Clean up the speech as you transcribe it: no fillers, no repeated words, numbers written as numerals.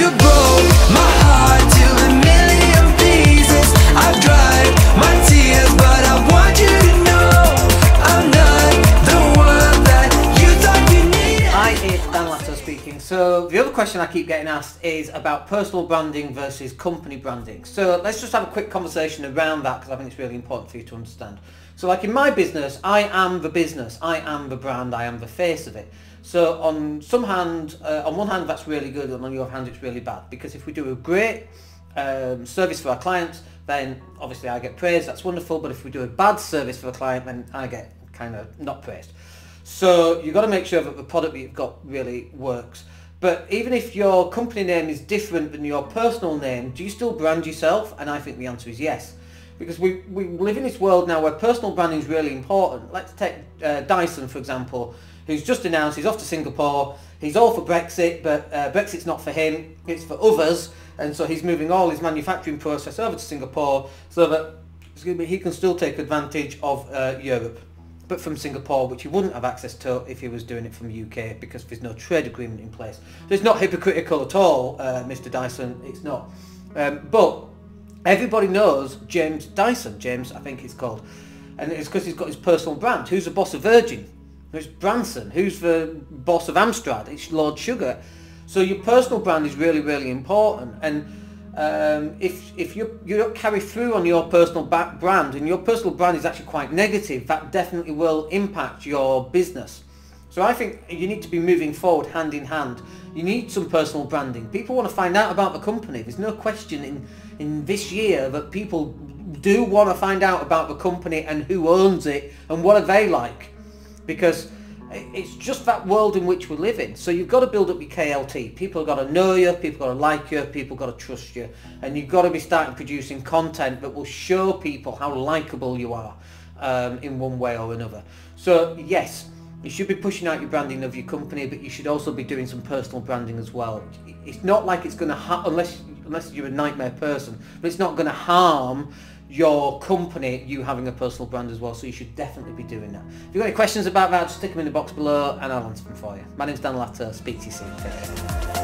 You broke my heart to a million pieces. I've dried my tears, but I want you to know I'm not the one that you thought you needed. Hi, it's Latto speaking. So the other question I keep getting asked is about personal branding versus company branding. So let's just have a quick conversation around that, because I think it's really important for you to understand. So like in my business, I am the business, I am the brand, I am the face of it. So on one hand that's really good, and on the other hand it's really bad, because if we do a great service for our clients, then obviously I get praised, that's wonderful, but if we do a bad service for a client, then I get kind of not praised. So you've got to make sure that the product that you've got really works. But even if your company name is different than your personal name, do you still brand yourself? And I think the answer is yes. Because we live in this world now where personal branding is really important. Let's take Dyson, for example, who's just announced he's off to Singapore. He's all for Brexit, but Brexit's not for him, it's for others. And so he's moving all his manufacturing process over to Singapore so that he can still take advantage of Europe, but from Singapore, which he wouldn't have access to if he was doing it from the UK, because there's no trade agreement in place. So it's not hypocritical at all, Mr. Dyson, it's not. But everybody knows James Dyson, James I think he's called, and it's because he's got his personal brand. Who's the boss of Virgin? It's Branson. Who's the boss of Amstrad? It's Lord Sugar. So your personal brand is really, really important, and if you don't carry through on your personal brand, and your personal brand is actually quite negative, that definitely will impact your business. So I think you need to be moving forward hand in hand. You need some personal branding. People want to find out about the company. There's no question in this year that people do want to find out about the company and who owns it and what are they like, because it's just that world in which we live in. So you've got to build up your KLT. People have got to know you, people got to like you, people got to trust you, and you've got to be starting producing content that will show people how likable you are in one way or another. So yes, you should be pushing out your branding of your company, but you should also be doing some personal branding as well. It's not like it's going to unless you're a nightmare person, but it's not going to harm your company, you having a personal brand as well. So you should definitely be doing that. If you've got any questions about that, just stick them in the box below and I'll answer them for you. My name's Dan Latto. Speak to you soon. Take care.